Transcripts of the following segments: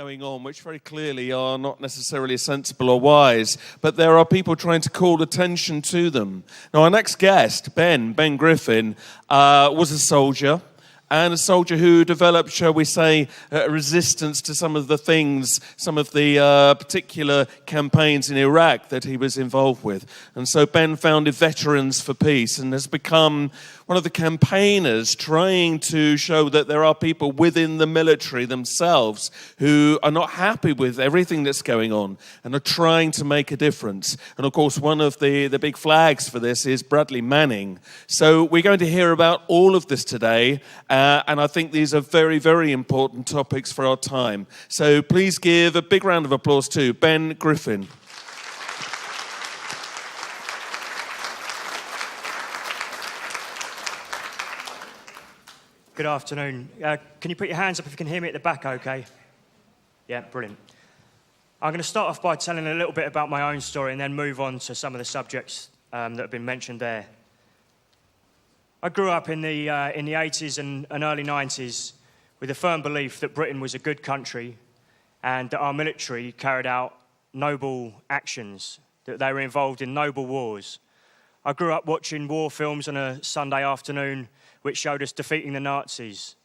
going on, which very clearly are not necessarily sensible or wise, but there are people trying to call attention to them. Now, our next guest, Ben Griffin, was a soldier, and a soldier who developed, shall we say, resistance to some of the things, some of the particular campaigns in Iraq that he was involved with. And so Ben founded Veterans for Peace and has become one of the campaigners trying to show that there are people within the military themselves who are not happy with everything that's going on and are trying to make a difference. And of course, one of the big flags for this is Bradley Manning. So we're going to hear about all of this today, and I think these are very, very important topics for our time. So please give a big round of applause to Ben Griffin. Good afternoon. Can you put your hands up if you can hear me at the back, okay? Yeah, brilliant. I'm going to start off by telling a little bit about my own story and then move on to some of the subjects that have been mentioned there. I grew up in the 80s and early 90s with a firm belief that Britain was a good country and that our military carried out noble actions, that they were involved in noble wars. I grew up watching war films on a Sunday afternoon which showed us defeating the Nazis,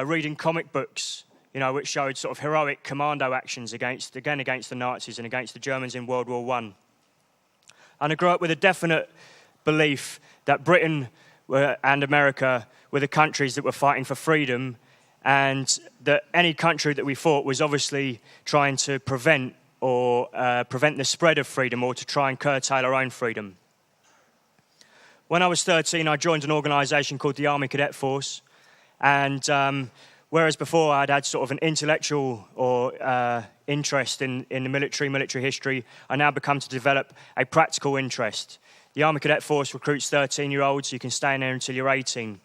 reading comic books, which showed sort of heroic commando actions against the Nazis and against the Germans in World War I. And I grew up with a definite belief that Britain and America were the countries that were fighting for freedom, and that any country that we fought was obviously trying to prevent the spread of freedom or to try and curtail our own freedom. When I was 13, I joined an organisation called the Army Cadet Force, and whereas before I'd had sort of an intellectual or interest in the military history, I now become to develop a practical interest. The Army Cadet Force recruits 13-year-olds. You can stay in there until you're 18.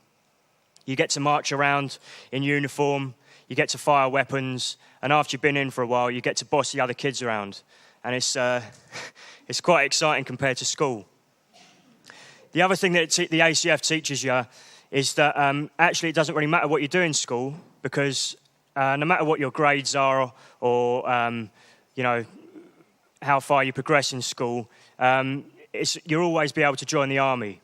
You get to march around in uniform, you get to fire weapons, and after you've been in for a while, you get to boss the other kids around. And it's quite exciting compared to school. The other thing that the ACF teaches you is that actually it doesn't really matter what you do in school, because no matter what your grades are or how far you progress in school, you'll always be able to join the army.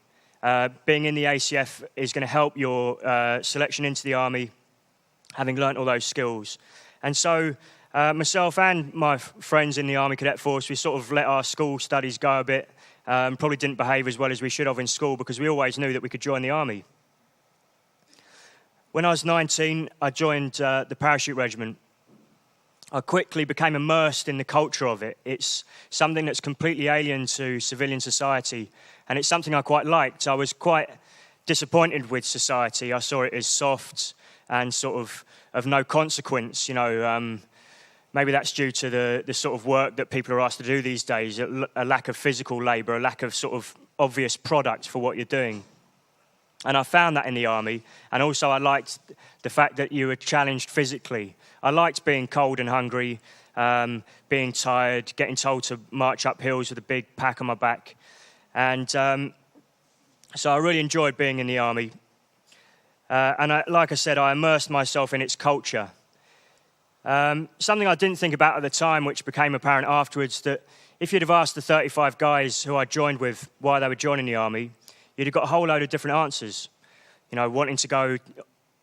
Being in the ACF is going to help your selection into the army, having learnt all those skills. And so myself and my friends in the Army Cadet Force, we sort of let our school studies go a bit. Probably didn't behave as well as we should have in school because we always knew that we could join the army. When I was 19, I joined the parachute regiment. I quickly became immersed in the culture of it. It's something that's completely alien to civilian society, and it's something I quite liked. I was quite disappointed with society. I saw it as soft and sort of no consequence, Maybe that's due to the sort of work that people are asked to do these days, a lack of physical labour, a lack of sort of obvious product for what you're doing. And I found that in the army, and also I liked the fact that you were challenged physically. I liked being cold and hungry, being tired, getting told to march up hills with a big pack on my back. And so I really enjoyed being in the army. Like I said, I immersed myself in its culture. Something I didn't think about at the time, which became apparent afterwards, that if you'd have asked the 35 guys who I joined with why they were joining the army, you'd have got a whole load of different answers. Wanting to go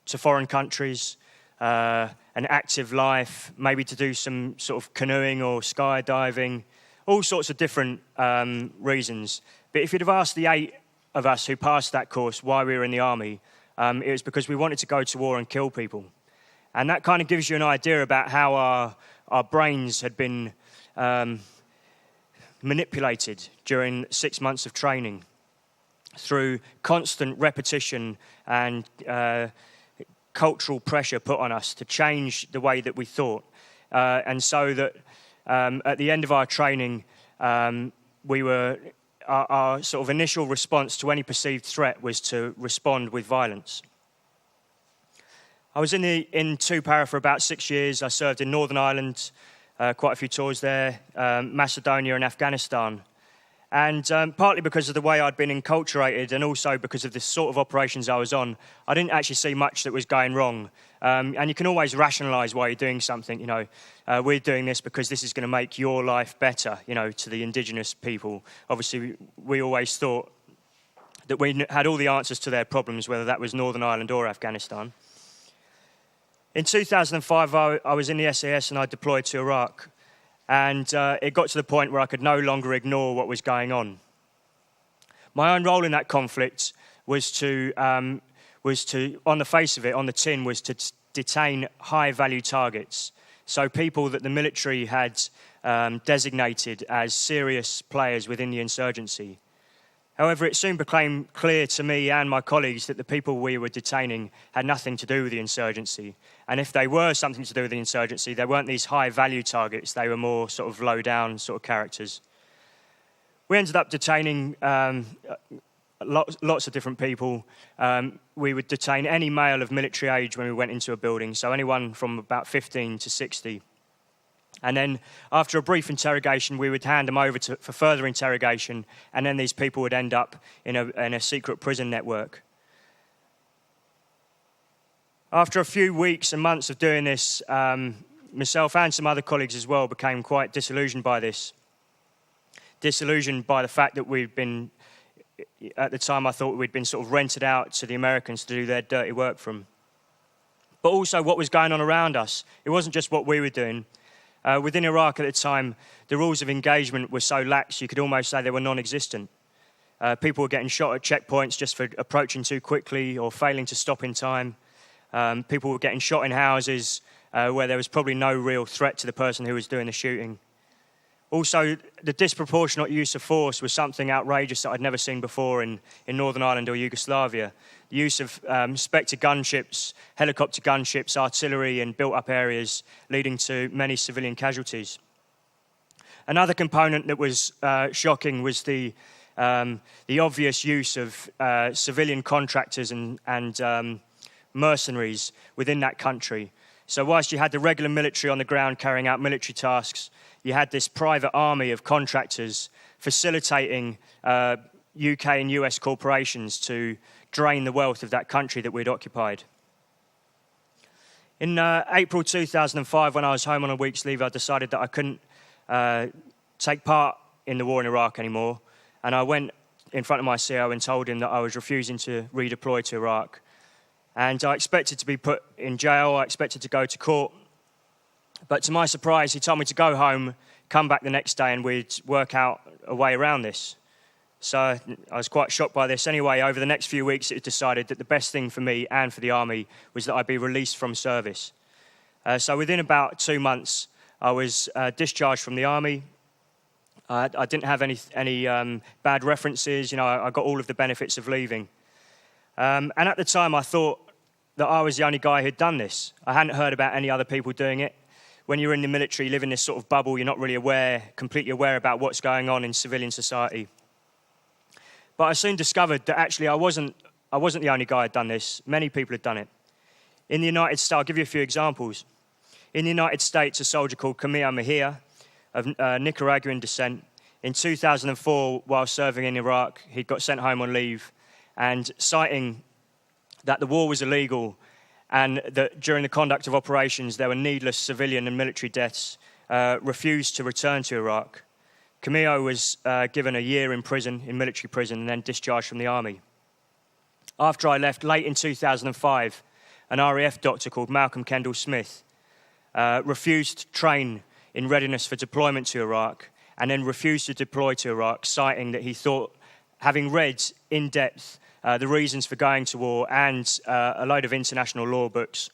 to foreign countries, an active life, maybe to do some sort of canoeing or skydiving, all sorts of different reasons. But if you'd have asked the 8 of us who passed that course why we were in the army, it was because we wanted to go to war and kill people. And that kind of gives you an idea about how our brains had been manipulated during 6 months of training through constant repetition and cultural pressure put on us to change the way that we thought. And so that at the end of our training, our sort of initial response to any perceived threat was to respond with violence. I was in Para for about 6 years. I served in Northern Ireland, quite a few tours there, Macedonia and Afghanistan. And partly because of the way I'd been enculturated and also because of the sort of operations I was on, I didn't actually see much that was going wrong. And you can always rationalise why you're doing something. We're doing this because this is going to make your life better, to the indigenous people. Obviously, we always thought that we had all the answers to their problems, whether that was Northern Ireland or Afghanistan. In 2005, I was in the SAS and I deployed to Iraq. And it got to the point where I could no longer ignore what was going on. My own role in that conflict was to, on the face of it, on the tin, was to detain high-value targets. So people that the military had designated as serious players within the insurgency. However, it soon became clear to me and my colleagues that the people we were detaining had nothing to do with the insurgency. And if they were something to do with the insurgency, they weren't these high-value targets. They were more sort of low-down sort of characters. We ended up detaining lots of different people. We would detain any male of military age when we went into a building, so anyone from about 15 to 60. And then after a brief interrogation, we would hand them over for further interrogation, and then these people would end up in a secret prison network. After a few weeks and months of doing this, myself and some other colleagues as well became quite disillusioned by this. Disillusioned by the fact that at the time I thought we'd been sort of rented out to the Americans to do their dirty work for them. But also what was going on around us. It wasn't just what we were doing. Within Iraq at the time, the rules of engagement were so lax you could almost say they were non-existent. People were getting shot at checkpoints just for approaching too quickly or failing to stop in time. People were getting shot in houses where there was probably no real threat to the person who was doing the shooting. Also, the disproportionate use of force was something outrageous that I'd never seen before in Northern Ireland or Yugoslavia. The use of Spectre gunships, helicopter gunships, artillery in built-up areas, leading to many civilian casualties. Another component that was shocking was the obvious use of civilian contractors and mercenaries within that country. So whilst you had the regular military on the ground carrying out military tasks, you had this private army of contractors facilitating UK and US corporations to drain the wealth of that country that we'd occupied. In April 2005, when I was home on a week's leave, I decided that I couldn't take part in the war in Iraq anymore. And I went in front of my CO and told him that I was refusing to redeploy to Iraq. And I expected to be put in jail, I expected to go to court. But to my surprise, he told me to go home, come back the next day, and we'd work out a way around this. So I was quite shocked by this. Anyway, over the next few weeks, it was decided that the best thing for me and for the army was that I'd be released from service. So within about 2 months, I was discharged from the army. I didn't have any bad references. I got all of the benefits of leaving. And at the time, I thought that I was the only guy who'd done this. I hadn't heard about any other people doing it. When you're in the military, you live in this sort of bubble. You're not really completely aware about what's going on in civilian society. But I soon discovered that actually I wasn't the only guy who'd done this. Many people had done it. In the United States, I'll give you a few examples. In the United States, a soldier called Camille Mejia of Nicaraguan descent, in 2004, while serving in Iraq, he got sent home on leave, and citing that the war was illegal and that during the conduct of operations there were needless civilian and military deaths, refused to return to Iraq. Camillo was given a year in prison, in military prison, and then discharged from the army. After I left, late in 2005, an RAF doctor called Malcolm Kendall Smith refused to train in readiness for deployment to Iraq, and then refused to deploy to Iraq, citing that he thought, having read in depth the reasons for going to war and a load of international law books,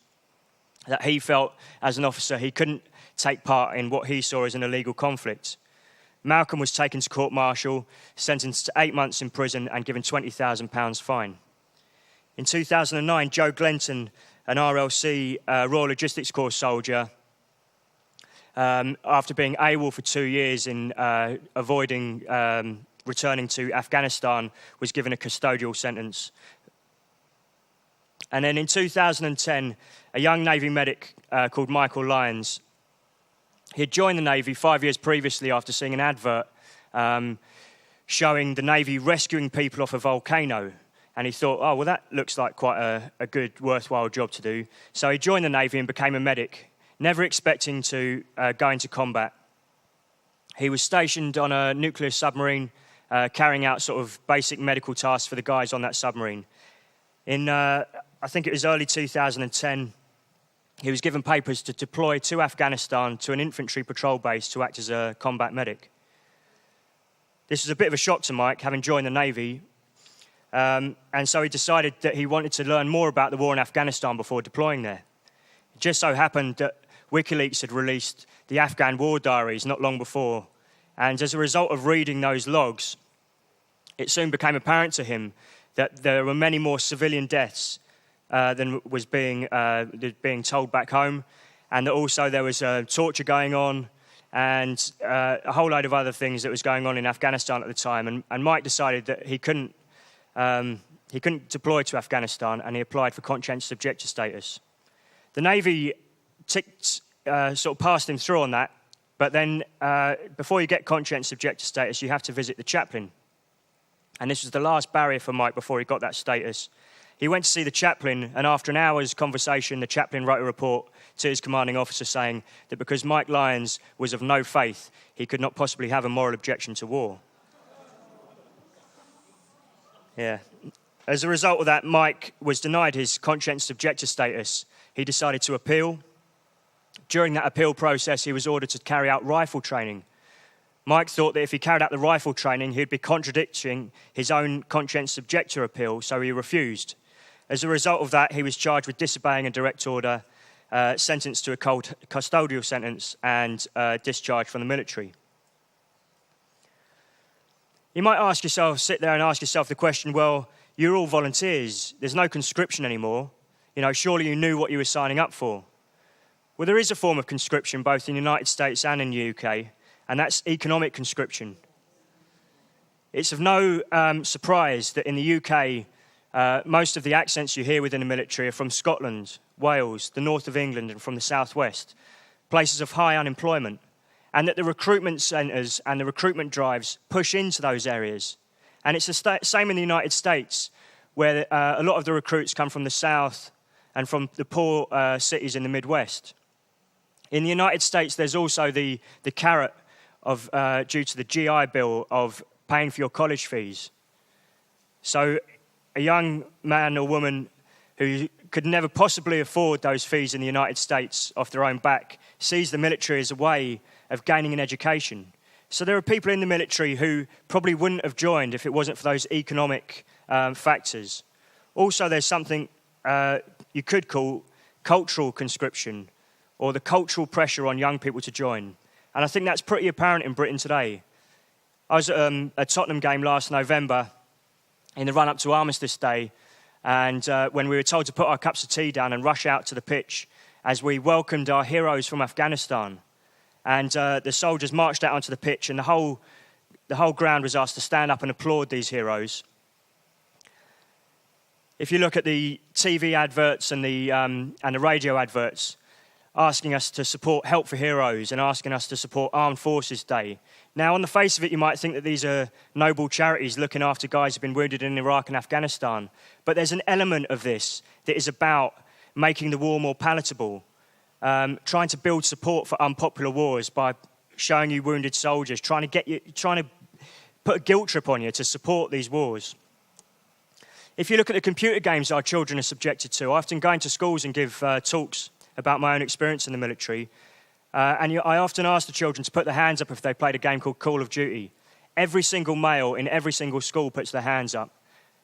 that he felt as an officer he couldn't take part in what he saw as an illegal conflict. Malcolm was taken to court-martial, sentenced to 8 months in prison and given £20,000 fine. In 2009, Joe Glenton, an RLC Royal Logistics Corps soldier, after being AWOL for 2 years in avoiding returning to Afghanistan, was given a custodial sentence. And then in 2010, a young Navy medic called Michael Lyons, he had joined the Navy 5 years previously after seeing an advert showing the Navy rescuing people off a volcano. And he thought, oh, well, that looks like quite a good, worthwhile job to do. So he joined the Navy and became a medic, never expecting to go into combat. He was stationed on a nuclear submarine, carrying out sort of basic medical tasks for the guys on that submarine. In, I think it was early 2010, he was given papers to deploy to Afghanistan to an infantry patrol base to act as a combat medic. This was a bit of a shock to Mike, having joined the Navy, and so he decided that he wanted to learn more about the war in Afghanistan before deploying there. It just so happened that WikiLeaks had released the Afghan war diaries not long before, and as a result of reading those logs, it soon became apparent to him that there were many more civilian deaths than was being told back home, and that also there was torture going on and a whole load of other things that was going on in Afghanistan at the time. And Mike decided that he couldn't deploy to Afghanistan, and he applied for conscientious objector status. The Navy sort of passed him through on that, but then before you get conscientious objector status, you have to visit the chaplain. And this was the last barrier for Mike before he got that status. He went to see the chaplain, and after an hour's conversation, the chaplain wrote a report to his commanding officer saying that because Mike Lyons was of no faith, he could not possibly have a moral objection to war. Yeah. As a result of that, Mike was denied his conscientious objector status. He decided to appeal. During that appeal process, he was ordered to carry out rifle training. Mike thought that if he carried out the rifle training, he'd be contradicting his own conscientious objector appeal, so he refused. As a result of that, he was charged with disobeying a direct order, sentenced to a custodial sentence, and discharged from the military. You might sit there and ask yourself the question, well, you're all volunteers. There's no conscription anymore. Surely you knew what you were signing up for. Well, there is a form of conscription both in the United States and in the UK, and that's economic conscription. It's of no surprise that in the UK, most of the accents you hear within the military are from Scotland, Wales, the north of England, and from the southwest, places of high unemployment, and that the recruitment centres and the recruitment drives push into those areas. And it's the same in the United States, where a lot of the recruits come from the south and from the poor cities in the Midwest. In the United States, there's also the carrot of due to the GI Bill of paying for your college fees. So a young man or woman who could never possibly afford those fees in the United States off their own back sees the military as a way of gaining an education. So there are people in the military who probably wouldn't have joined if it wasn't for those economic factors. Also, there's something you could call cultural conscription, or the cultural pressure on young people to join. And I think that's pretty apparent in Britain today. I was at a Tottenham game last November in the run-up to Armistice Day, and when we were told to put our cups of tea down and rush out to the pitch as we welcomed our heroes from Afghanistan. And the soldiers marched out onto the pitch, and the whole ground was asked to stand up and applaud these heroes. If you look at the TV adverts and the radio adverts, asking us to support Help for Heroes and asking us to support Armed Forces Day. Now, on the face of it, you might think that these are noble charities looking after guys who've been wounded in Iraq and Afghanistan. But there's an element of this that is about making the war more palatable, trying to build support for unpopular wars by showing you wounded soldiers, trying to put a guilt trip on you to support these wars. If you look at the computer games our children are subjected to, I often go into schools and give talks about my own experience in the military. I often ask the children to put their hands up if they played a game called Call of Duty. Every single male in every single school puts their hands up.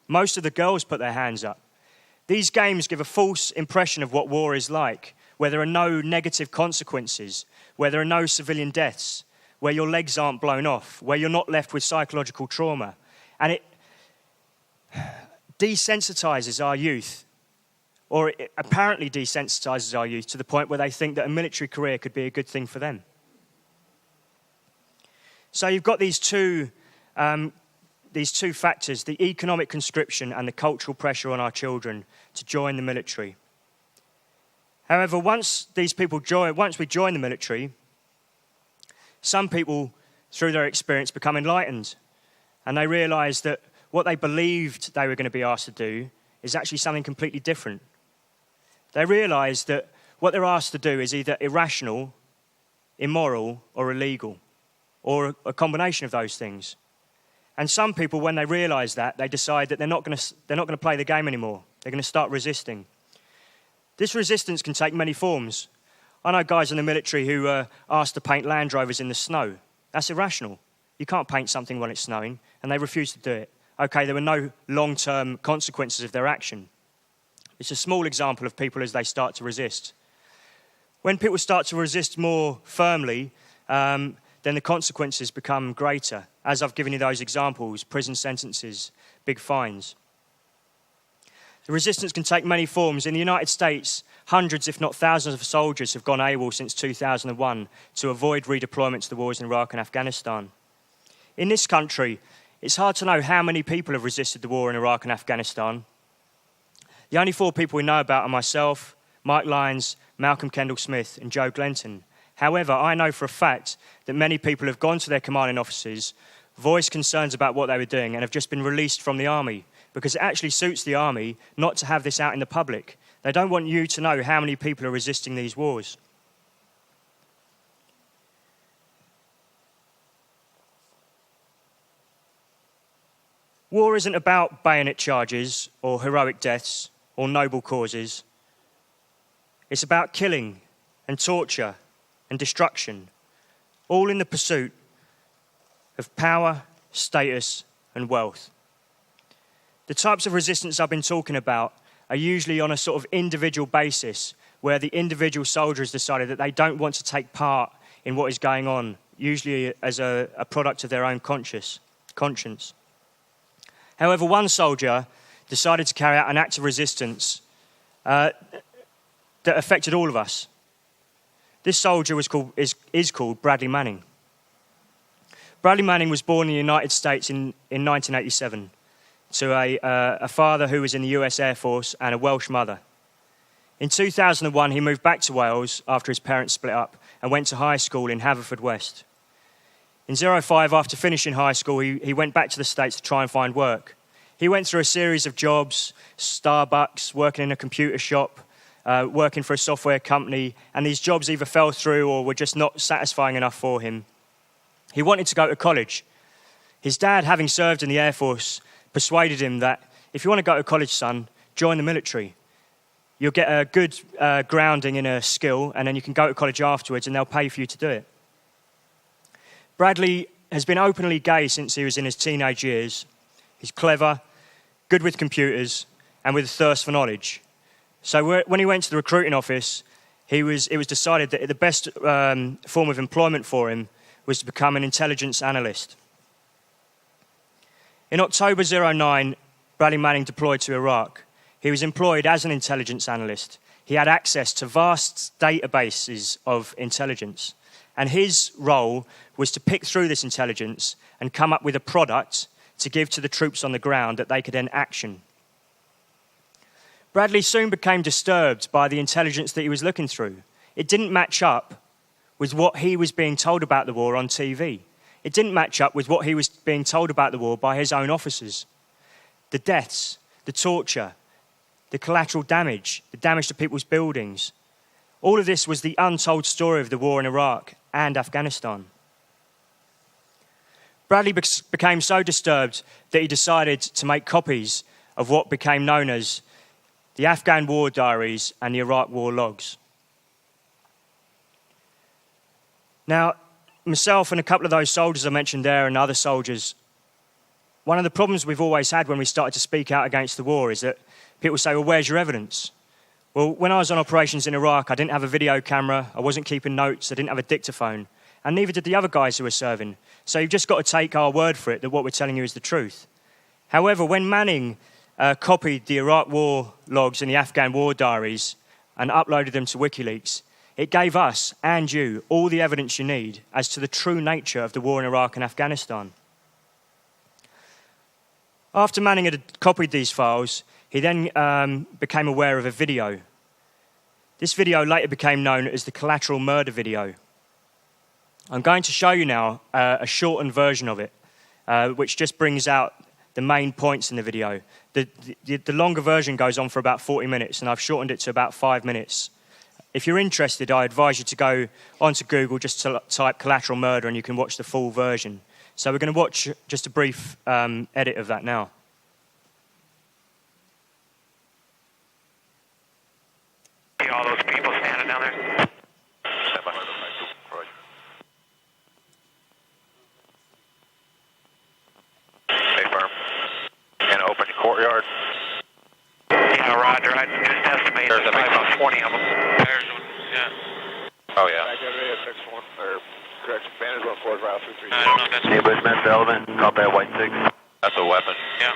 Most of the girls put their hands up. These games give a false impression of what war is like, where there are no negative consequences, where there are no civilian deaths, where your legs aren't blown off, where you're not left with psychological trauma. And it desensitizes our youth, or it apparently desensitizes our youth to the point where they think that a military career could be a good thing for them. So you've got these two factors, the economic conscription and the cultural pressure on our children to join the military. However, once we join the military, some people, through their experience, become enlightened. and they realised that what they believed they were going to be asked to do is actually something completely different. They realised that what they're asked to do is either irrational, immoral, or illegal, or a combination of those things. And some people, when they realise that, they decide that they're not going to play the game anymore. They're going to start resisting. This resistance can take many forms. I know guys in the military who are asked to paint Land Rovers in the snow. That's irrational. You can't paint something when it's snowing, and they refuse to do it. Okay, there were no long-term consequences of their action. It's a small example of people as they start to resist. When people start to resist more firmly, then the consequences become greater. As I've given you those examples, prison sentences, big fines. The resistance can take many forms. In the United States, hundreds, if not thousands of soldiers have gone AWOL since 2001 to avoid redeployment to the wars in Iraq and Afghanistan. In this country, it's hard to know how many people have resisted the war in Iraq and Afghanistan. The only 4 people we know about are myself, Mike Lyons, Malcolm Kendall-Smith and Joe Glenton. However, I know for a fact that many people have gone to their commanding officers, voiced concerns about what they were doing and have just been released from the army because it actually suits the army not to have this out in the public. They don't want you to know how many people are resisting these wars. War isn't about bayonet charges or heroic deaths or noble causes. It's about killing and torture and destruction, all in the pursuit of power, status, and wealth. The types of resistance I've been talking about are usually on a sort of individual basis, where the individual soldier has decided that they don't want to take part in what is going on, usually as a product of their own conscience. However, one soldier decided to carry out an act of resistance that affected all of us. This soldier is called Bradley Manning. Bradley Manning was born in the United States in 1987 to a father who was in the US Air Force and a Welsh mother. In 2001, he moved back to Wales after his parents split up and went to high school in Haverfordwest. In 2005, after finishing high school, he went back to the States to try and find work. He went through a series of jobs, Starbucks, working in a computer shop, working for a software company, and these jobs either fell through or were just not satisfying enough for him. He wanted to go to college. His dad, having served in the Air Force, persuaded him that if you want to go to college, son, join the military. You'll get a good grounding in a skill, and then you can go to college afterwards, and they'll pay for you to do it. Bradley has been openly gay since he was in his teenage years. He's clever, good with computers, and with a thirst for knowledge. So when he went to the recruiting office, it was decided that the best form of employment for him was to become an intelligence analyst. In October 2009, Bradley Manning deployed to Iraq. He was employed as an intelligence analyst. He had access to vast databases of intelligence. And his role was to pick through this intelligence and come up with a product to give to the troops on the ground that they could then action. Bradley soon became disturbed by the intelligence that he was looking through. It didn't match up with what he was being told about the war on TV. It didn't match up with what he was being told about the war by his own officers. The deaths, the torture, the collateral damage, the damage to people's buildings. All of this was the untold story of the war in Iraq and Afghanistan. Bradley became so disturbed that he decided to make copies of what became known as the Afghan War Diaries and the Iraq War Logs. Now, myself and a couple of those soldiers I mentioned there and other soldiers, one of the problems we've always had when we started to speak out against the war is that people say, well, where's your evidence? Well, when I was on operations in Iraq, I didn't have a video camera, I wasn't keeping notes, I didn't have a dictaphone, and neither did the other guys who were serving. So you've just got to take our word for it that what we're telling you is the truth. However, when Manning copied the Iraq War Logs and the Afghan War Diaries and uploaded them to WikiLeaks, it gave us and you all the evidence you need as to the true nature of the war in Iraq and Afghanistan. After Manning had copied these files, he then became aware of a video. This video later became known as the collateral murder video. I'm going to show you now a shortened version of it. which just brings out the main points in the video. The longer version goes on for about 40 minutes, and I've shortened it to about 5 minutes. If you're interested, I advise you to go onto Google, just to type collateral murder, and you can watch the full version. So we're going to watch just a brief edit of that now. See all those people standing down there? Stay firm. And open the courtyard. Yeah, roger. I just estimated there's about 20 of them. Yeah. Oh, yeah. Correct. Banners 14, route 336. I don't know if that's... Hey, Bushman, element. Copy that white 6. That's a weapon. Yeah.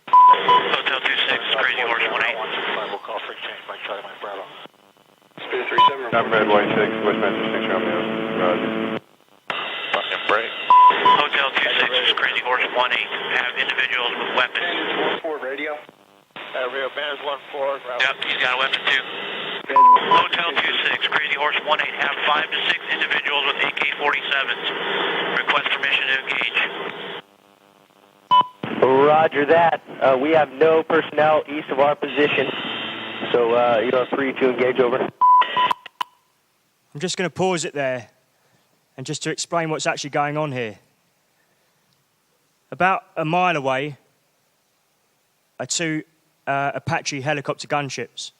Hotel 26, Crazy Horse 18. We'll call for exchange by Charlie Mike Bravo. Spirit 37. I'm red, white 6, Bushman 26, Romeo. Roger. Fucking break. Hotel 26, Crazy Horse 18. Have individuals with weapons. 4 radio. Rio Banners 14. Yep, he's got a weapon too. Hotel 26, Crazy Horse 18. Have 5 to 6 individuals with AK-47s. Request permission to engage. Roger that. We have no personnel east of our position, so you are free to engage over. I'm just going to pause it there, and just to explain what's actually going on here. About a mile away are 2 Apache helicopter gunships.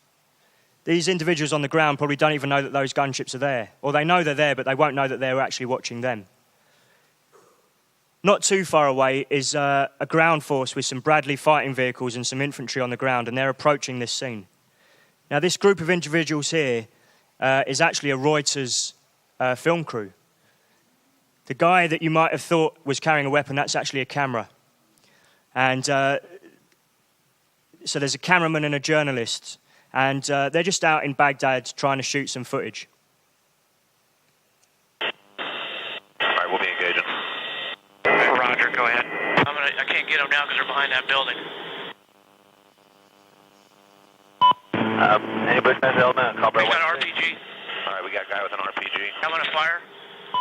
These individuals on the ground probably don't even know that those gunships are there. Or they know they're there, but they won't know that they're actually watching them. Not too far away is a ground force with some Bradley fighting vehicles and some infantry on the ground, and they're approaching this scene. Now, this group of individuals here is actually a Reuters film crew. The guy that you might have thought was carrying a weapon, that's actually a camera. And so there's a cameraman and a journalist, and they're just out in Baghdad trying to shoot some footage. All right, we'll be engaging. Roger, go ahead. I can't get them now because they're behind that building. Any Bushman's element? We got an RPG. All right, we got a guy with an RPG. I'm going to fire.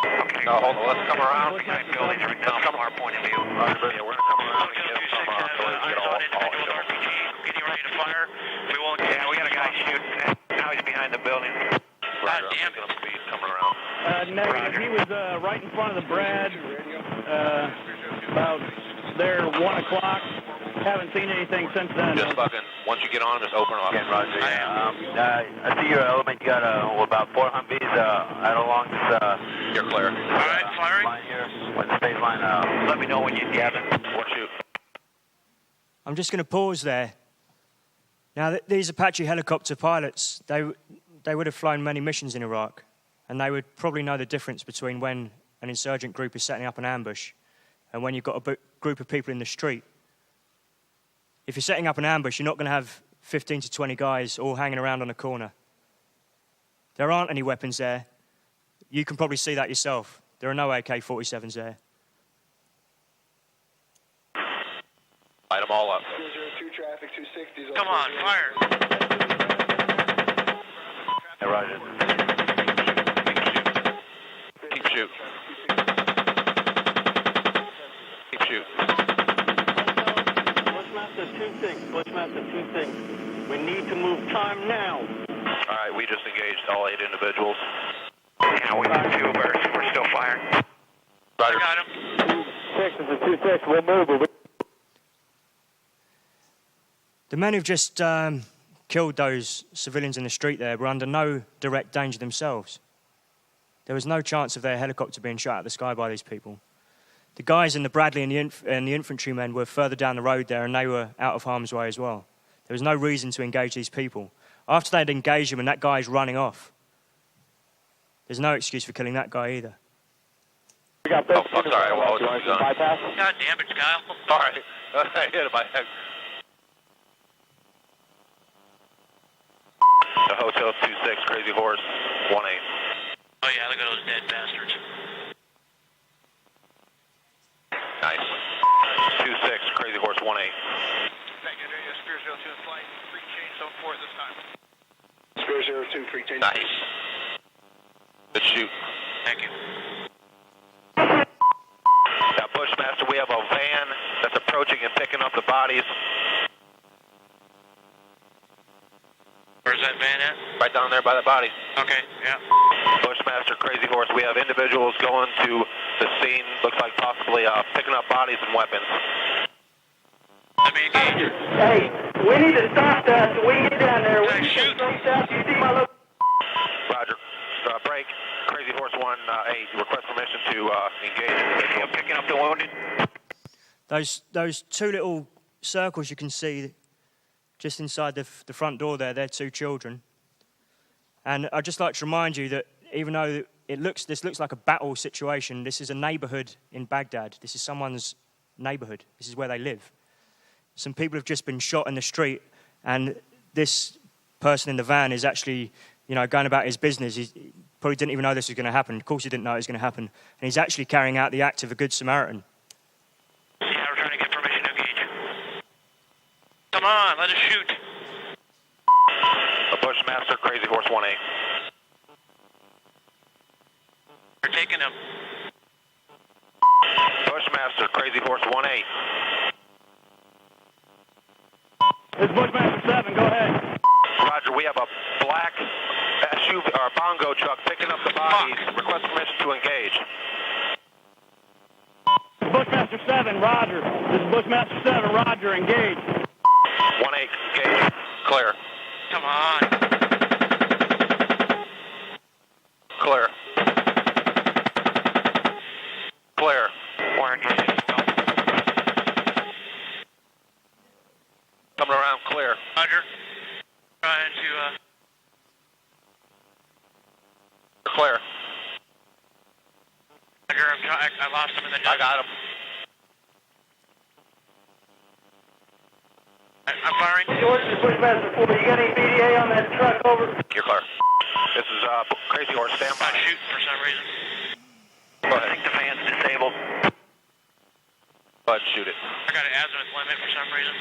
Okay. No, hold on. Let's come around. Behind buildings right now. From our point of view. Yeah, we're going to come around and get some eyes on individual with RPG. Getting ready to fire. We won't. Yeah, we got a guy shooting. Now he's behind the building. God damn it. Coming around. Negative. He was right in front of the Brad. About there 1 o'clock. Haven't seen anything since then. Just fucking, once you get on, just open up. Again, Roger. I see your element. You got about 4 Humvees out along this. You're clear. All right, firing. Line here. What's the space line? Let me know when you have it. We'll shoot. I'm just going to pause there. Now, these Apache helicopter pilots, they would have flown many missions in Iraq, and they would probably know the difference between when an insurgent group is setting up an ambush and when you've got a group of people in the street. If you're setting up an ambush, you're not going to have 15 to 20 guys all hanging around on a corner. There aren't any weapons there. You can probably see that yourself. There are no AK-47s there. Light them all up. 202 traffic, 260s. Come on, fire. Hey, Roger. Keep shooting. Keep shooting. Bushmaster 2-6. We need to move time now. All right, we just engaged all 8 individuals. Yeah, we got 2 birds. We're still firing. Roger. Got him. 6 is a 2-6. We'll move. The men who've just killed those civilians in the street there were under no direct danger themselves. There was no chance of their helicopter being shot out of the sky by these people. The guys in the Bradley and the infantrymen were further down the road there, and they were out of harm's way as well. There was no reason to engage these people. After they'd engaged him and that guy's running off, there's no excuse for killing that guy either. Oh, fuck, sorry. I was done. God damn it, Kyle. Sorry. I hit my head. The Hotel 26, Crazy Horse 18. Oh, yeah, look at those dead bastards. Nice. 26, Crazy Horse 18. Negative, Spear 02 in flight. Free change zone 4 at this time. Spear 02, free change. Nice. Good shoot. Thank you. Now, Bushmaster, we have a a van that's approaching and picking up the bodies. Where's that van at? Right down there by the bodies. Okay, yeah. Bushmaster, Crazy Horse, we have individuals going to the scene, looks like possibly picking up bodies and weapons. Let me engage. Hey, we need to stop that so we can get down there. We Jack, need to shoot. straight south. You see my look? Roger. Break. Crazy Horse 1A, request permission to engage. Picking up the wounded. Those two little circles you can see just inside the front door there, they're two children. And I'd just like to remind you that even though this looks like a battle situation, this is a neighborhood in Baghdad. This is someone's neighborhood. This is where they live. Some people have just been shot in the street, and this person in the van is actually, going about his business. He probably didn't even know this was going to happen. Of course he didn't know it was going to happen. And he's actually carrying out the act of a good Samaritan. Yeah, we're trying to get permission to engage. Come on, let us shoot. A Bushmaster, Crazy Horse 1A. We're taking him. Bushmaster, Crazy Horse 1A. This is Bushmaster 7. Go ahead. Roger, we have a black SUV or bongo truck picking up the bodies. Request permission to engage. Bushmaster 7, Roger. This is Bushmaster 7, Roger. Engage. 1A, engage. Clear. Come on. Clear. Clear. We're engaged as well. Coming around, clear. Roger. Trying to, Clear. Roger, I lost him in the dust. I got him. I'm firing. George, this is Bushmaster 4. You got any BDA on that truck? Over. You're clear. This is Crazy Horse, stand by. Not shooting for some reason. Go ahead. I think the van's disabled. Go ahead and shoot it. I got an azimuth limit for some reason.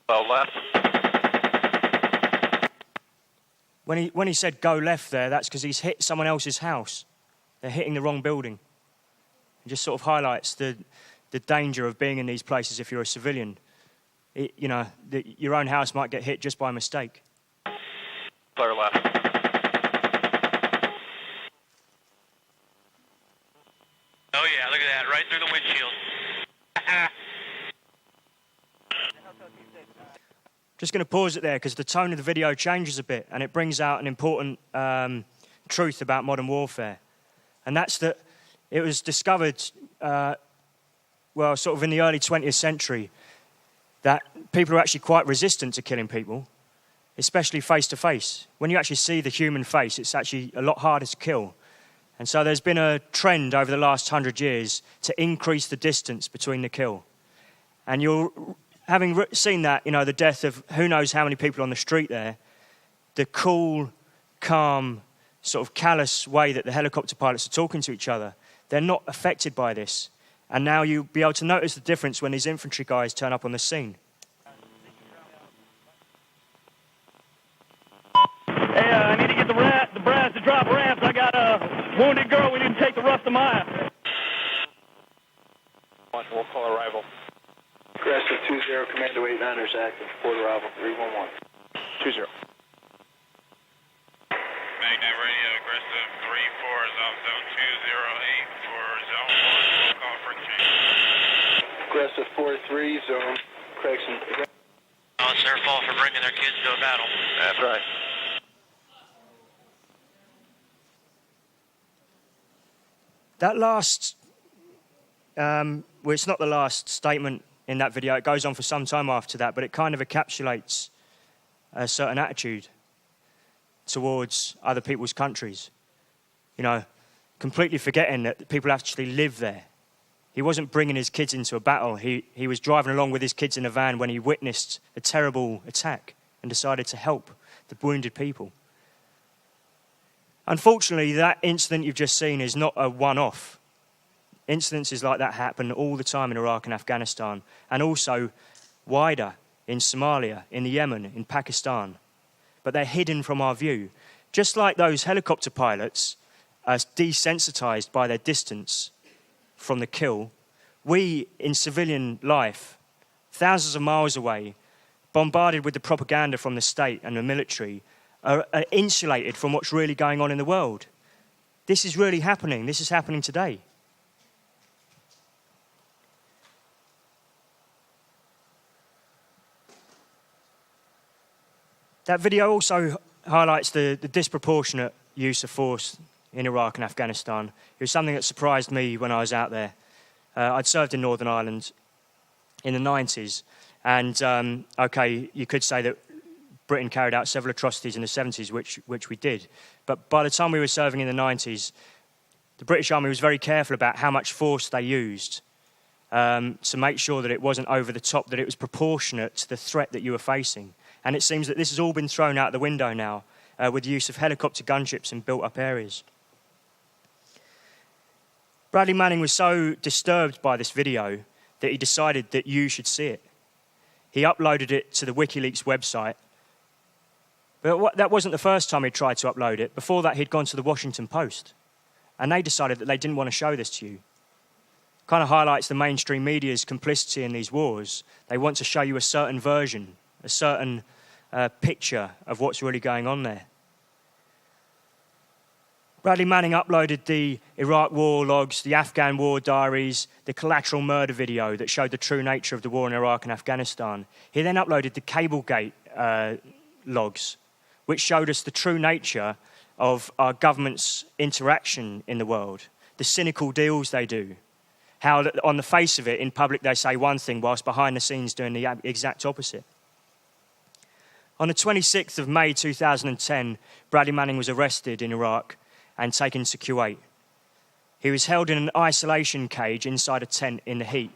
Well, left. When he said go left there, that's because he's hit someone else's house. They're hitting the wrong building. It just sort of highlights the danger of being in these places if you're a civilian. Your own house might get hit just by mistake. Clear left. Oh yeah, look at that, right through the windshield. Just going to pause it there because the tone of the video changes a bit and it brings out an important truth about modern warfare. And that's that it was discovered, sort of in the early 20th century, that people are actually quite resistant to killing people, especially face-to-face. When you actually see the human face, it's actually a lot harder to kill. And so there's been a trend over the last 100 years to increase the distance between the kill. And having seen that, the death of who knows how many people on the street there, the cool, calm, sort of callous way that the helicopter pilots are talking to each other, they're not affected by this. And now you'll be able to notice the difference when these infantry guys turn up on the scene. Hey, I need to get the brass to drop ramps. I got a wounded girl. We need to take the rest of mine. We'll call arrival. Aggressive 20, Commando 89ers active. Port arrival 311. 20. Baghdad radio, aggressive 3-4 is off zone 208 for zone 1. Call for exchange. Aggressive 4-3, zone correction. Oh, it's their fault for bringing their kids to a battle. That's right. That last, it's not the last statement in that video. It goes on for some time after that, but it kind of encapsulates a certain attitude towards other people's countries. Completely forgetting that people actually live there. He wasn't bringing his kids into a battle. He was driving along with his kids in a van when he witnessed a terrible attack and decided to help the wounded people. Unfortunately, that incident you've just seen is not a one-off. Incidences like that happen all the time in Iraq and Afghanistan, and also wider in Somalia, in the Yemen, in Pakistan. But they're hidden from our view. Just like those helicopter pilots desensitized by their distance from the kill, we in civilian life, thousands of miles away, bombarded with the propaganda from the state and the military, are insulated from what's really going on in the world. This is really happening. This is happening today. That video also highlights the disproportionate use of force in Iraq and Afghanistan. It was something that surprised me when I was out there. I'd served in Northern Ireland in the 90s, and you could say that Britain carried out several atrocities in the 70s, which we did. But by the time we were serving in the 90s, the British Army was very careful about how much force they used to make sure that it wasn't over the top, that it was proportionate to the threat that you were facing. And it seems that this has all been thrown out the window now with the use of helicopter gunships in built-up areas. Bradley Manning was so disturbed by this video that he decided that you should see it. He uploaded it to the WikiLeaks website. But that wasn't the first time he tried to upload it. Before that, he'd gone to the Washington Post. And they decided that they didn't want to show this to you. Kind of highlights the mainstream media's complicity in these wars. They want to show you a certain version, a certain picture of what's really going on there. Bradley Manning uploaded the Iraq war logs, the Afghan war diaries, the collateral murder video that showed the true nature of the war in Iraq and Afghanistan. He then uploaded the Cablegate logs, which showed us the true nature of our government's interaction in the world, the cynical deals they do, how on the face of it, in public, they say one thing, whilst behind the scenes doing the exact opposite. On the 26th of May 2010, Bradley Manning was arrested in Iraq and taken to Kuwait. He was held in an isolation cage inside a tent in the heat.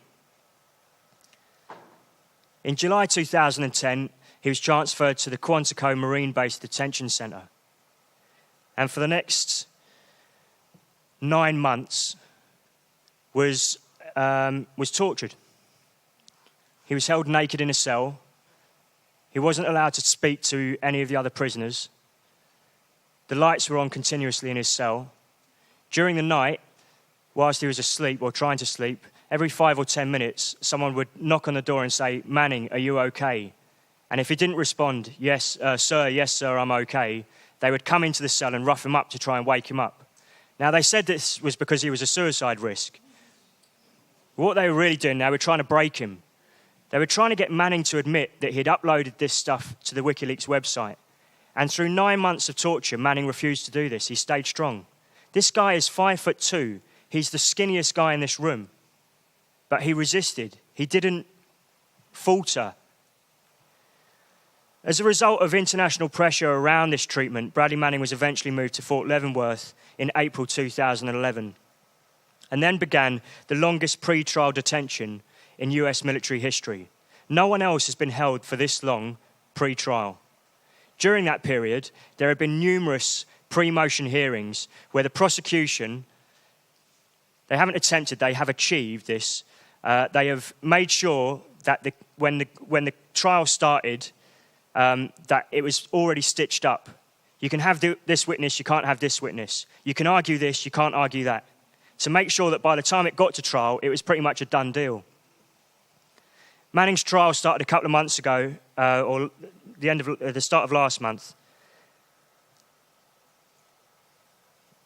In July 2010, he was transferred to the Quantico Marine Base Detention Centre. And for the next 9 months was tortured. He was held naked in a cell. He wasn't allowed to speak to any of the other prisoners. The lights were on continuously in his cell. During the night, whilst he was asleep or trying to sleep, every 5 or 10 minutes, someone would knock on the door and say, "Manning, are you okay?" And if he didn't respond, yes, sir, I'm okay, they would come into the cell and rough him up to try and wake him up. Now, they said this was because he was a suicide risk. What they were really doing, they were trying to break him. They were trying to get Manning to admit that he'd uploaded this stuff to the WikiLeaks website. And through 9 months of torture, Manning refused to do this. He stayed strong. This guy is 5'2". He's the skinniest guy in this room. But he resisted. He didn't falter. As a result of international pressure around this treatment, Bradley Manning was eventually moved to Fort Leavenworth in April 2011. And then began the longest pre-trial detention in US military history. No one else has been held for this long pre-trial. During that period, there have been numerous pre-motion hearings where the prosecution, they haven't attempted, they have achieved this. They have made sure that when the trial started, that it was already stitched up. You can have this witness, you can't have this witness. You can argue this, you can't argue that. To make sure that by the time it got to trial, it was pretty much a done deal. Manning's trial started a couple of months ago, or the start of last month.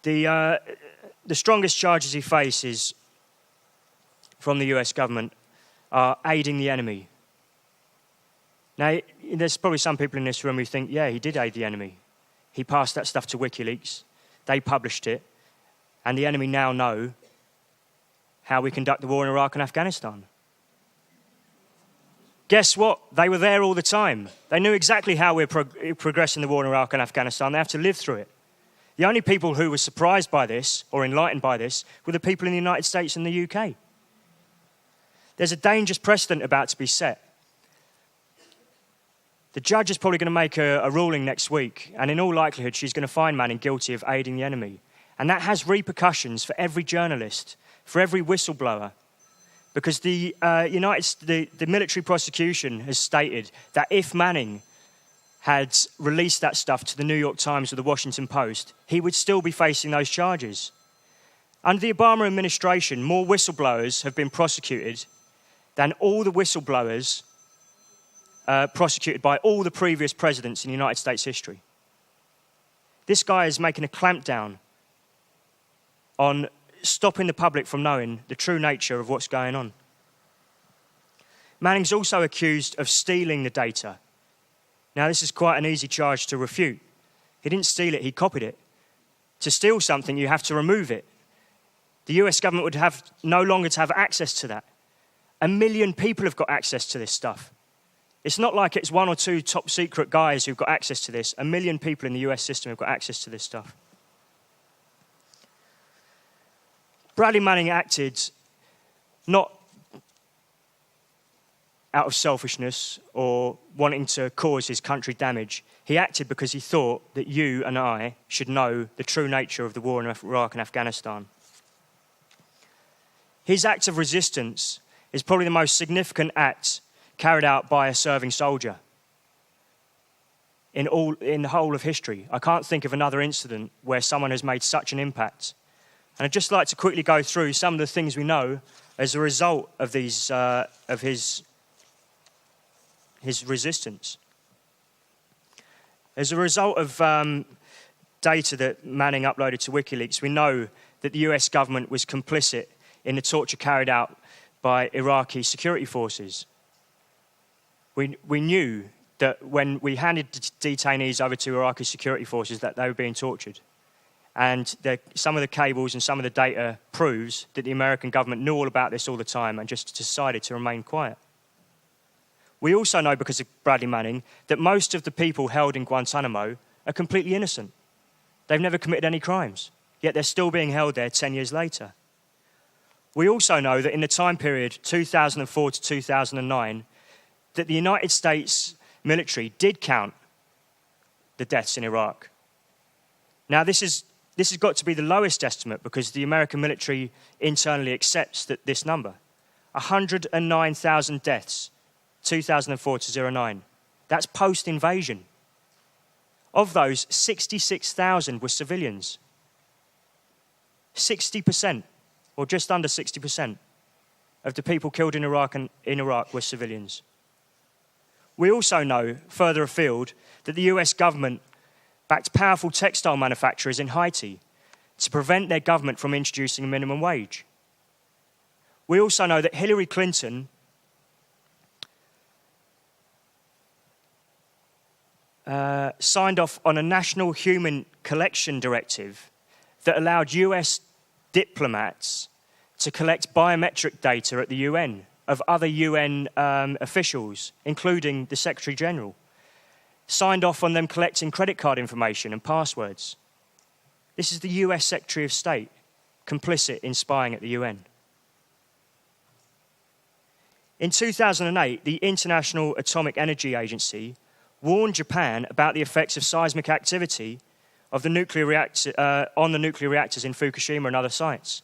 The strongest charges he faces from the US government are aiding the enemy. Now, there's probably some people in this room who think, yeah, he did aid the enemy. He passed that stuff to WikiLeaks. They published it. And the enemy now know how we conduct the war in Iraq and Afghanistan. Guess what? They were there all the time. They knew exactly how we're progressing the war in Iraq and Afghanistan. They have to live through it. The only people who were surprised by this or enlightened by this were the people in the United States and the UK. There's a dangerous precedent about to be set. The judge is probably going to make a ruling next week, and in all likelihood, she's going to find Manning guilty of aiding the enemy. And that has repercussions for every journalist, for every whistleblower. Because the military prosecution has stated that if Manning had released that stuff to the New York Times or the Washington Post, he would still be facing those charges. Under the Obama administration, more whistleblowers have been prosecuted than all the whistleblowers prosecuted by all the previous presidents in United States history. This guy is making a clampdown on stopping the public from knowing the true nature of what's going on. Manning's also accused of stealing the data. Now, this is quite an easy charge to refute. He didn't steal it, he copied it. To steal something, you have to remove it. The US government would have no longer to have access to that. 1 million people have got access to this stuff. It's not like it's one or two top secret guys who've got access to this. 1 million people in the US system have got access to this stuff. Bradley Manning acted not out of selfishness or wanting to cause his country damage. He acted because he thought that you and I should know the true nature of the war in Iraq and Afghanistan. His act of resistance is probably the most significant act carried out by a serving soldier in the whole of history. I can't think of another incident where someone has made such an impact. And I'd just like to quickly go through some of the things we know as a result of these of his resistance. As a result of data that Manning uploaded to WikiLeaks, we know that the US government was complicit in the torture carried out by Iraqi security forces. We knew that when we handed detainees over to Iraqi security forces that they were being tortured. And some of the cables and some of the data proves that the American government knew all about this all the time and just decided to remain quiet. We also know, because of Bradley Manning, that most of the people held in Guantanamo are completely innocent. They've never committed any crimes, yet they're still being held there 10 years later. We also know that in the time period 2004 to 2009, that the United States military did count the deaths in Iraq. Now, this has got to be the lowest estimate because the American military internally accepts that this number. 109,000 deaths, 2004 to 09. That's post-invasion. Of those, 66,000 were civilians. 60%, or just under 60%, of the people killed in Iraq were civilians. We also know, further afield, that the US government backed powerful textile manufacturers in Haiti to prevent their government from introducing a minimum wage. We also know that Hillary Clinton signed off on a national human collection directive that allowed US diplomats to collect biometric data at the UN of other UN officials, including the Secretary General. Signed off on them collecting credit card information and passwords. This is the US Secretary of State, complicit in spying at the UN. In 2008, the International Atomic Energy Agency warned Japan about the effects of seismic activity of the nuclear on the nuclear reactors in Fukushima and other sites.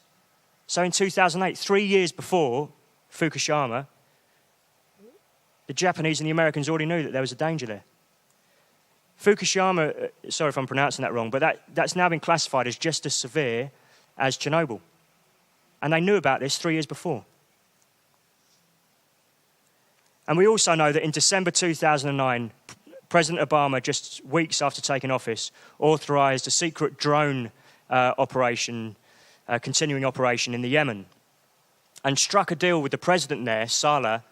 So in 2008, 3 years before Fukushima, the Japanese and the Americans already knew that there was a danger there. Fukushima, sorry if I'm pronouncing that wrong, but that's now been classified as just as severe as Chernobyl. And they knew about this 3 years before. And we also know that in December 2009, President Obama, just weeks after taking office, authorized a secret drone continuing operation in the Yemen, and struck a deal with the president there, Saleh,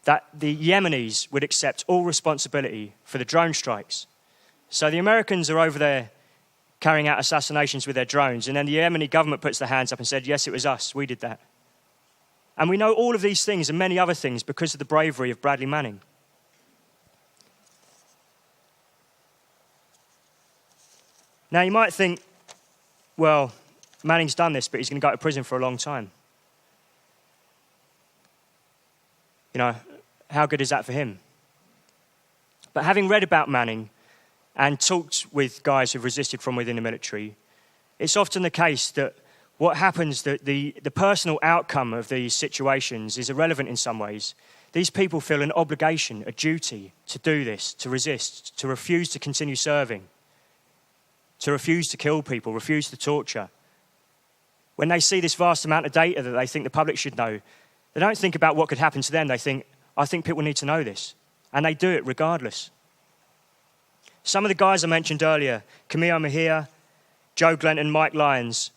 that the Yemenis would accept all responsibility for the drone strikes. So the Americans are over there carrying out assassinations with their drones, and then the Yemeni government puts their hands up and said, yes, it was us, we did that. And we know all of these things and many other things because of the bravery of Bradley Manning. Now, you might think, well, Manning's done this, but he's going to go to prison for a long time. You know, how good is that for him? But having read about Manning and talked with guys who've resisted from within the military, it's often the case that what happens, that the personal outcome of these situations is irrelevant in some ways. These people feel an obligation, a duty to do this, to resist, to refuse to continue serving, to refuse to kill people, refuse to torture. When they see this vast amount of data that they think the public should know, they don't think about what could happen to them. They think, I think people need to know this. And they do it regardless. Some of the guys I mentioned earlier, Camille Mejia, Joe Glenton, Mike Lyons,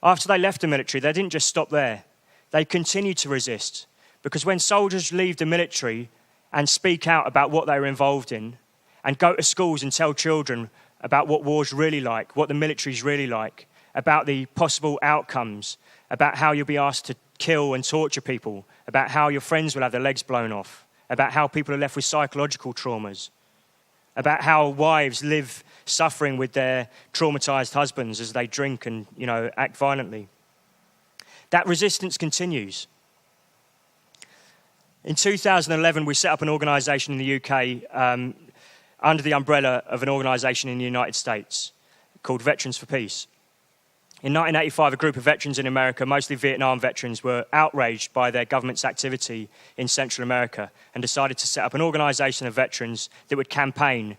after they left the military, they didn't just stop there. They continued to resist. Because when soldiers leave the military and speak out about what they were involved in, and go to schools and tell children about what war's really like, what the military's really like, about the possible outcomes, about how you'll be asked to kill and torture people, about how your friends will have their legs blown off, about how people are left with psychological traumas, about how wives live suffering with their traumatized husbands as they drink and, act violently. That resistance continues. In 2011, we set up an organisation in the UK under the umbrella of an organisation in the United States called Veterans for Peace. In 1985, a group of veterans in America, mostly Vietnam veterans, were outraged by their government's activity in Central America and decided to set up an organisation of veterans that would campaign,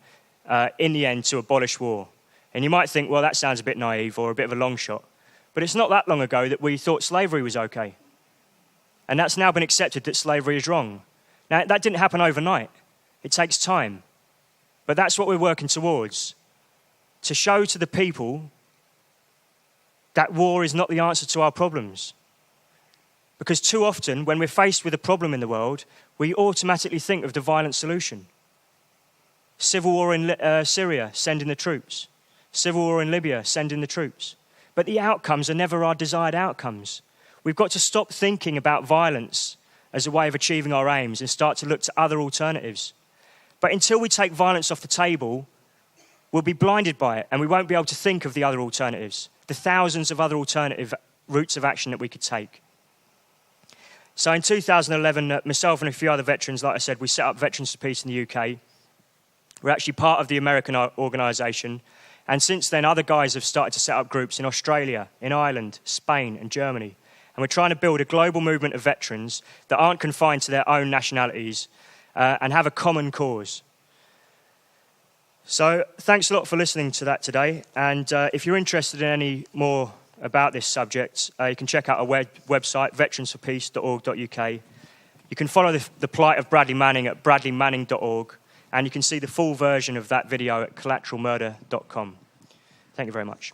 in the end, to abolish war. And you might think, well, that sounds a bit naive or a bit of a long shot. But it's not that long ago that we thought slavery was okay. And that's now been accepted that slavery is wrong. Now, that didn't happen overnight. It takes time. But that's what we're working towards. To show to the people that war is not the answer to our problems. Because too often, when we're faced with a problem in the world, we automatically think of the violent solution. Civil war in Syria, send in the troops. Civil war in Libya, send in the troops. But the outcomes are never our desired outcomes. We've got to stop thinking about violence as a way of achieving our aims and start to look to other alternatives. But until we take violence off the table, we'll be blinded by it and we won't be able to think of the other alternatives, the thousands of other alternative routes of action that we could take. So in 2011, myself and a few other veterans, like I said, we set up Veterans for Peace in the UK. We're actually part of the American organisation. And since then, other guys have started to set up groups in Australia, in Ireland, Spain and Germany. And we're trying to build a global movement of veterans that aren't confined to their own nationalities and have a common cause. So thanks a lot for listening to that today. And if you're interested in any more about this subject, you can check out our website, veteransforpeace.org.uk. You can follow the plight of Bradley Manning at bradleymanning.org. And you can see the full version of that video at collateralmurder.com. Thank you very much.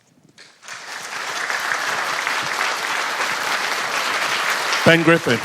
Ben Griffin.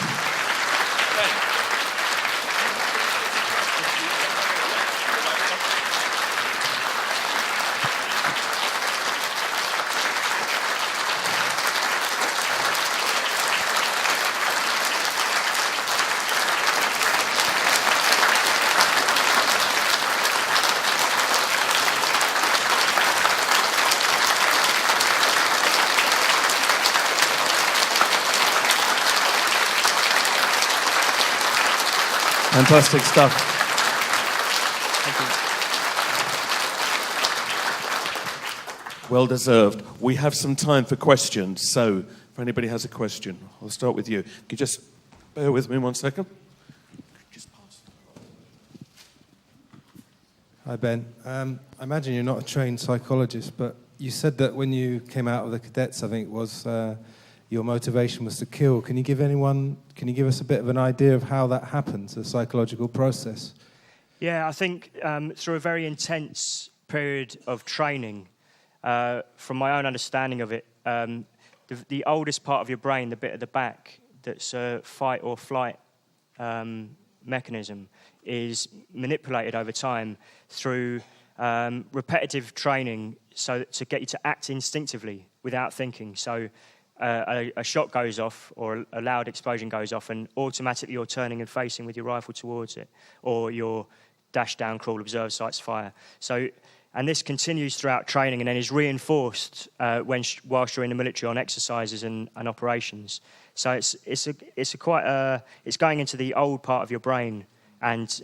Fantastic stuff. Thank you. Well deserved. We have some time for questions, so if anybody has a question, I'll start with you. Can you just bear with me 1 second? Just pass. Hi, Ben. I imagine you're not a trained psychologist, but you said that when you came out of the cadets, I think it was, your motivation was to kill. Can you give us a bit of an idea of how that happens, the psychological process? Yeah, I think through a very intense period of training, from my own understanding of it, the oldest part of your brain, the bit at the back that's a fight or flight mechanism, is manipulated over time through repetitive training so to get you to act instinctively without thinking. So a shot goes off or a loud explosion goes off and automatically you're turning and facing with your rifle towards it, or your dash down, crawl, observe, sights, fire. So, and this continues throughout training and then is reinforced whilst you're in the military on exercises and operations. So it's going into the old part of your brain and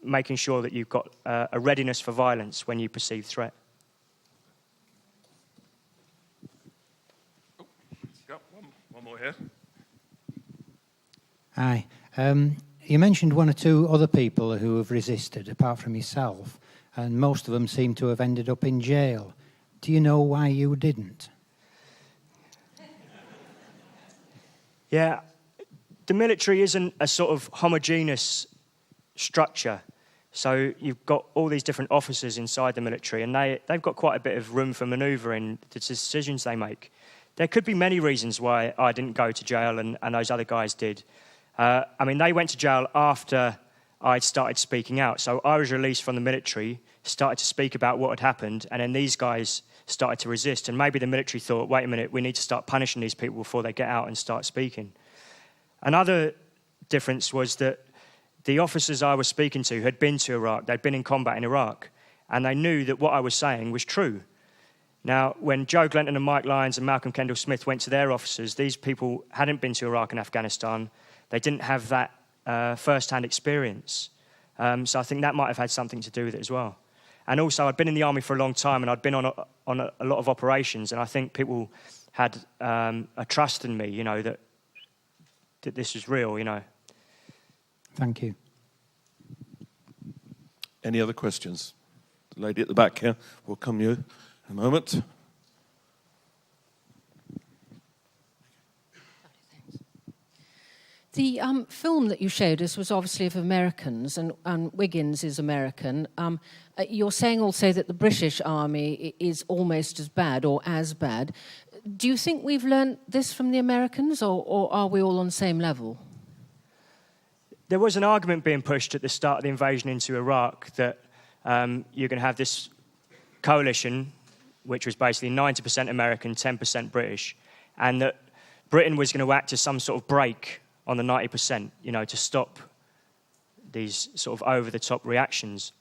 making sure that you've got a readiness for violence when you perceive threat. Got one more here. Hi. You mentioned one or two other people who have resisted, apart from yourself, and most of them seem to have ended up in jail. Do you know why you didn't? Yeah, the military isn't a sort of homogeneous structure. So you've got all these different officers inside the military, and they've got quite a bit of room for manoeuvre in the decisions they make. There could be many reasons why I didn't go to jail and those other guys did. I mean, they went to jail after I'd started speaking out. So I was released from the military, started to speak about what had happened, and then these guys started to resist. And maybe the military thought, wait a minute, we need to start punishing these people before they get out and start speaking. Another difference was that the officers I was speaking to had been to Iraq, they'd been in combat in Iraq, and they knew that what I was saying was true. Now, when Joe Glenton and Mike Lyons and Malcolm Kendall Smith went to their officers, these people hadn't been to Iraq and Afghanistan. They didn't have that first-hand experience. So I think that might have had something to do with it as well. And also, I'd been in the army for a long time, and I'd been on a lot of operations, and I think people had a trust in me, you know, that this was real, you know. Thank you. Any other questions? The lady at the back here will come you in a moment. The film that you showed us was obviously of Americans, and Wiggins is American. You're saying also that the British Army is almost as bad or as bad. Do you think we've learned this from the Americans, or are we all on the same level? There was an argument being pushed at the start of the invasion into Iraq that you're going to have this coalition, which was basically 90% American, 10% British, and that Britain was going to act as some sort of brake on the 90%, you know, to stop these sort of over-the-top reactions.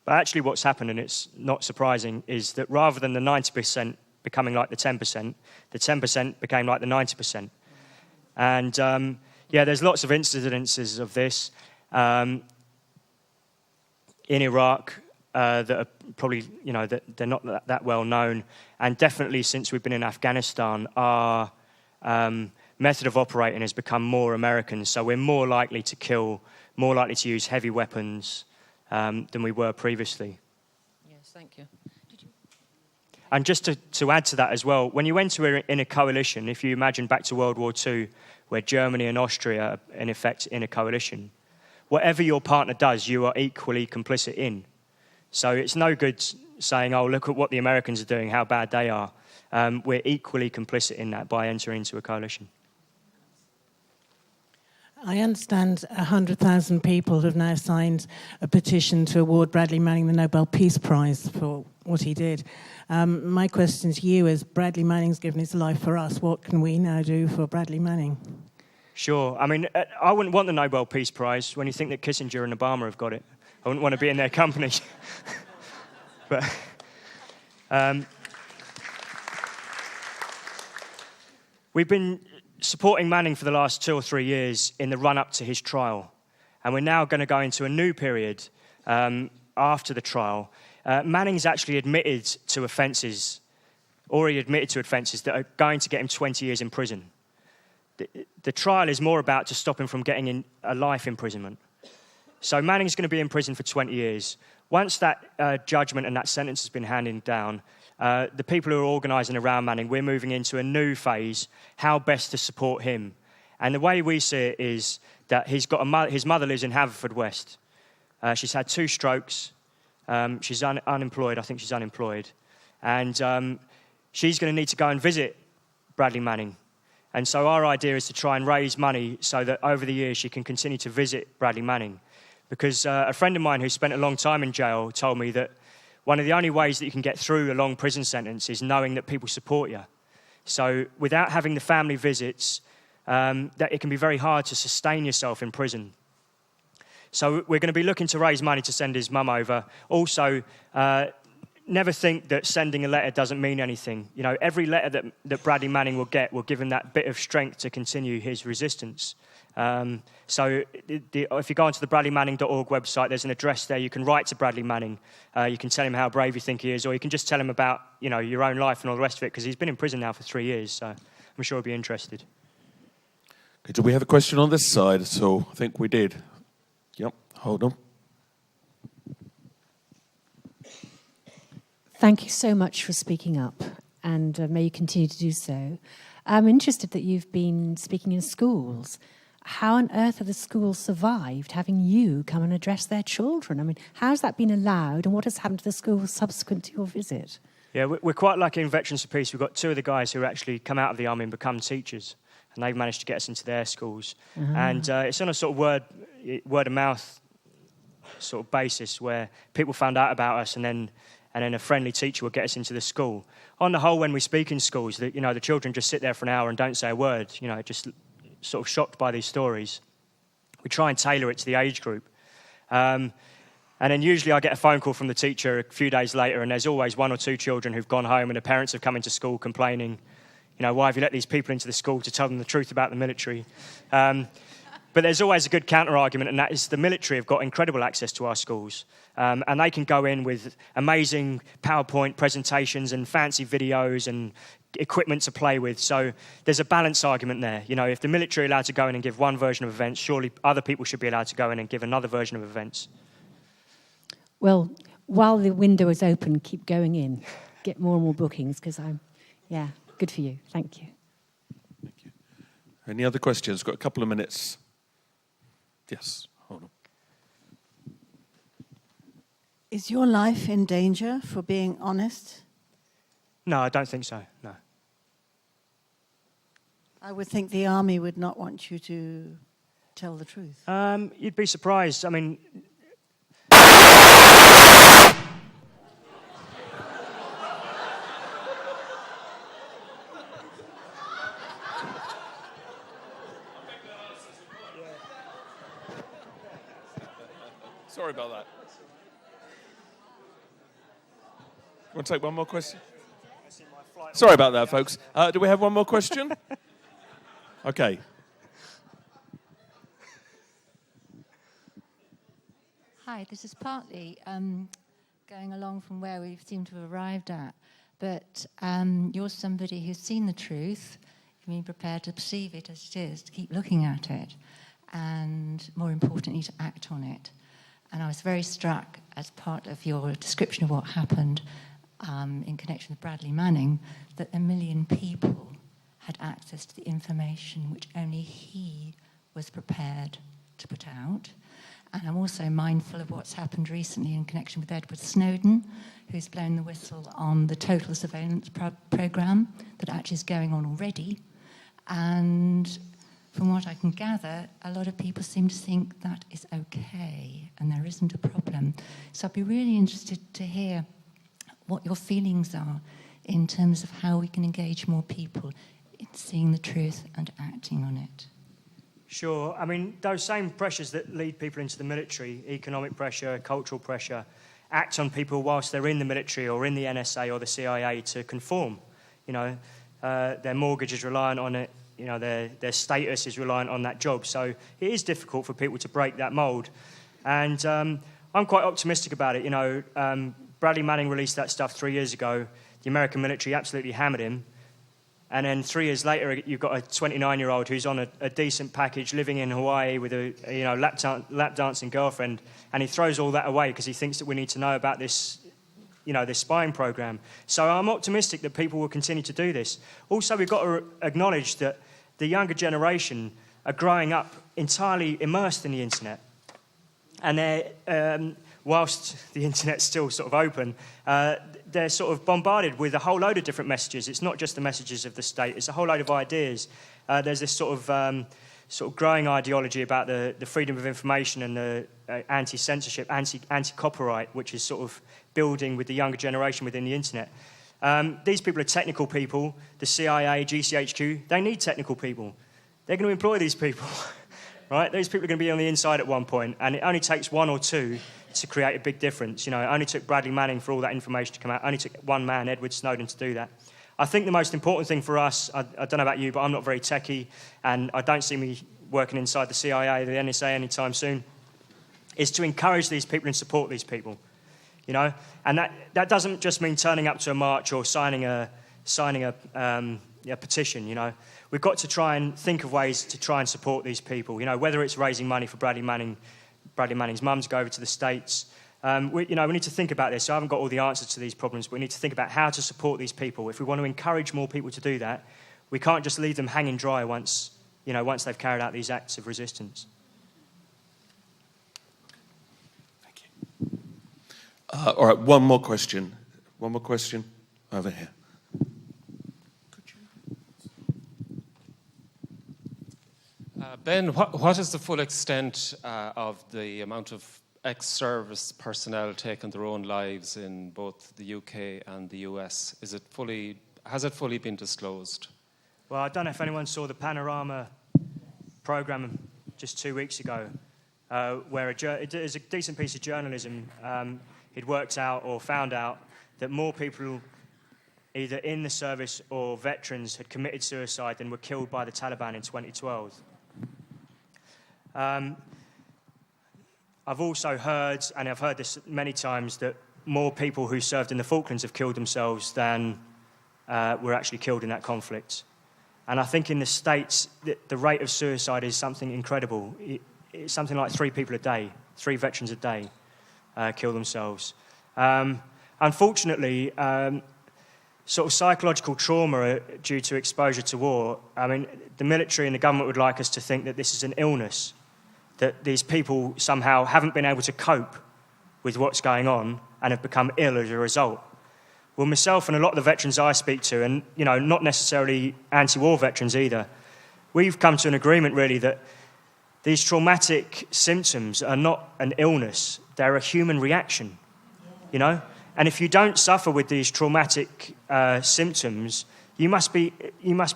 But actually what's happened, and it's not surprising, is that rather than the 90% becoming like the 10% became like the 90%. And, yeah, there's lots of incidences of this in Iraq that are probably, you know, that they're not that well known. And definitely since we've been in Afghanistan, our method of operating has become more American. So we're more likely to kill, more likely to use heavy weapons than we were previously. Yes, thank you. And just to add to that as well, when you enter in a coalition, if you imagine back to World War II, where Germany and Austria are in effect in a coalition, whatever your partner does, you are equally complicit in. So it's no good saying, oh, look at what the Americans are doing, how bad they are. We're equally complicit in that by entering into a coalition. I understand 100,000 people have now signed a petition to award Bradley Manning the Nobel Peace Prize for what he did. My question to you is, Bradley Manning's given his life for us. What can we now do for Bradley Manning? Sure. I mean, I wouldn't want the Nobel Peace Prize when you think that Kissinger and Obama have got it. I wouldn't want to be in their company. But we've been supporting Manning for the last 2 or 3 years in the run-up to his trial. And we're now going to go into a new period after the trial. Manning's actually admitted to offences, already admitted to offences that are going to get him 20 years in prison. The trial is more about to stop him from getting in a life imprisonment. So Manning's going to be in prison for 20 years. Once that judgment and that sentence has been handed down, the people who are organising around Manning, we're moving into a new phase, how best to support him. And the way we see it is that he's got his mother lives in Haverfordwest. She's had 2 strokes. She's unemployed. I think she's unemployed. And she's going to need to go and visit Bradley Manning. And so our idea is to try and raise money so that over the years she can continue to visit Bradley Manning. Because a friend of mine who spent a long time in jail told me that one of the only ways that you can get through a long prison sentence is knowing that people support you. So without having the family visits, that it can be very hard to sustain yourself in prison. So we're going to be looking to raise money to send his mum over. Also, never think that sending a letter doesn't mean anything. You know, every letter that Bradley Manning will get will give him that bit of strength to continue his resistance. So if you go onto the bradleymanning.org website, there's an address there. You can write to Bradley Manning. You can tell him how brave you think he is, or you can just tell him about, you know, your own life and all the rest of it, because he's been in prison now for 3 years, so I'm sure he'll be interested. Okay, do we have a question on this side at all? I think we did. Yep, hold on. Thank you so much for speaking up, and may you continue to do so. I'm interested that you've been speaking in schools. How on earth have the schools survived having you come and address their children? I mean, how's that been allowed, and what has happened to the schools subsequent to your visit? Yeah, we're quite lucky in Veterans for Peace. We've got two of the guys who actually come out of the army and become teachers, and they've managed to get us into their schools. And it's on a sort of word of mouth sort of basis where people found out about us, and then a friendly teacher will get us into the school. On the whole, when we speak in schools, the children just sit there for an hour and don't say a word, just sort of shocked by these stories. We try and tailor it to the age group. And then usually I get a phone call from the teacher a few days later, and there's always one or two children who've gone home and the parents have come into school complaining, why have you let these people into the school to tell them the truth about the military? But there's always a good counter-argument, and that is the military have got incredible access to our schools. And they can go in with amazing PowerPoint presentations and fancy videos and equipment to play with. So there's a balance argument there. If the military are allowed to go in and give one version of events, surely other people should be allowed to go in and give another version of events. Well, while the window is open, keep going in. Get more and more bookings, because good for you. Thank you. Thank you. Any other questions? Got a couple of minutes. Yes, hold on. Is your life in danger for being honest? No, I don't think so, no. I would think the army would not want you to tell the truth. You'd be surprised. I mean... Sorry about that. Want to take one more question? Sorry about that, folks. Do we have one more question? Okay. Hi, this is partly going along from where we seem to have arrived at, but you're somebody who's seen the truth, you've been prepared to perceive it as it is, to keep looking at it, and more importantly, to act on it. And I was very struck, as part of your description of what happened in connection with Bradley Manning, that 1 million people had access to the information which only he was prepared to put out. And I'm also mindful of what's happened recently in connection with Edward Snowden, who's blown the whistle on the total surveillance program that actually is going on already. And from what I can gather, a lot of people seem to think that is okay and there isn't a problem. So I'd be really interested to hear what your feelings are in terms of how we can engage more people in seeing the truth and acting on it. Sure. I mean, those same pressures that lead people into the military, economic pressure, cultural pressure, act on people whilst they're in the military or in the NSA or the CIA to conform. Their mortgage is reliant on it. Their status is reliant on that job. So it is difficult for people to break that mould. And I'm quite optimistic about it. Bradley Manning released that stuff 3 years ago. The American military absolutely hammered him. And then 3 years later, you've got a 29-year-old who's on a decent package, living in Hawaii with a lap dancing girlfriend, and he throws all that away because he thinks that we need to know about this, this spying program. So I'm optimistic that people will continue to do this. Also, we've got to acknowledge that the younger generation are growing up entirely immersed in the internet, and they're whilst the internet's still sort of open, they're sort of bombarded with a whole load of different messages. It's not just the messages of the state, it's a whole load of ideas. There's this sort of growing ideology about the freedom of information and the anti-censorship, anti-copyright, which is sort of building with the younger generation within the internet. These people are technical people. The CIA, GCHQ, they need technical people. They're going to employ these people, right? These people are going to be on the inside at one point, and it only takes one or two to create a big difference. It only took Bradley Manning for all that information to come out. It only took one man, Edward Snowden, to do that. I think the most important thing for us, I don't know about you, but I'm not very techie, and I don't see me working inside the CIA or the NSA anytime soon, is to encourage these people and support these people. And that doesn't just mean turning up to a march or signing a petition, you know. We've got to try and think of ways to try and support these people, you know, whether it's raising money for Bradley Manning's mum to go over to the States. We need to think about this. I haven't got all the answers to these problems, but we need to think about how to support these people. If we want to encourage more people to do that, we can't just leave them hanging dry once they've carried out these acts of resistance. All right, one more question. One more question over here. Ben, what is the full extent of the amount of ex-service personnel taking their own lives in both the UK and the US? Has it fully been disclosed? Well, I don't know if anyone saw the Panorama programme just 2 weeks ago, where it is a decent piece of journalism. He'd worked out or found out that more people either in the service or veterans had committed suicide than were killed by the Taliban in 2012. I've also heard, and I've heard this many times, that more people who served in the Falklands have killed themselves than were actually killed in that conflict. And I think in the States, the rate of suicide is something incredible. It's something like 3 people a day, 3 veterans a day kill themselves. Unfortunately, sort of psychological trauma due to exposure to war, I mean, the military and the government would like us to think that this is an illness, that these people somehow haven't been able to cope with what's going on and have become ill as a result. Well, myself and a lot of the veterans I speak to, and not necessarily anti-war veterans either, we've come to an agreement really that these traumatic symptoms are not an illness, they're a human reaction, you know? And if you don't suffer with these traumatic symptoms, you must be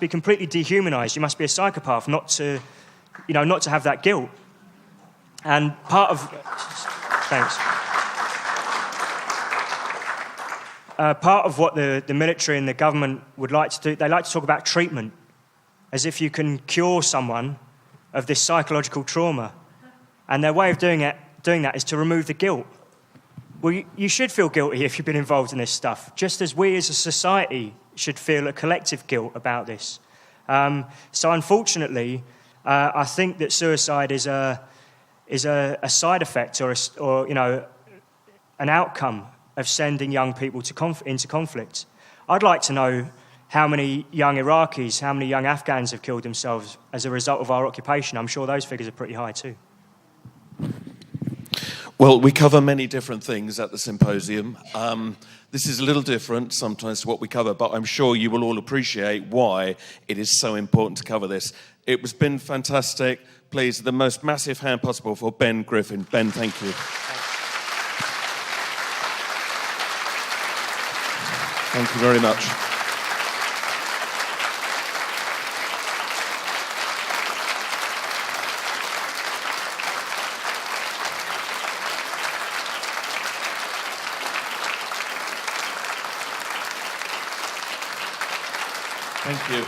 completely dehumanized. You must be a psychopath not to have that guilt. And part of what the military and the government would like to do, they like to talk about treatment, as if you can cure someone of this psychological trauma. And their way of doing that is to remove the guilt. Well, you should feel guilty if you've been involved in this stuff, just as we as a society should feel a collective guilt about this. So unfortunately, I think that suicide is a side effect or an outcome of sending young people into conflict. I'd like to know how many young Iraqis, how many young Afghans have killed themselves as a result of our occupation. I'm sure those figures are pretty high too. Well, we cover many different things at the symposium. This is a little different sometimes to what we cover, but I'm sure you will all appreciate why it is so important to cover this. It has been fantastic. Please, the most massive hand possible for Ben Griffin. Ben, thank you. Thank you very much. Thank you.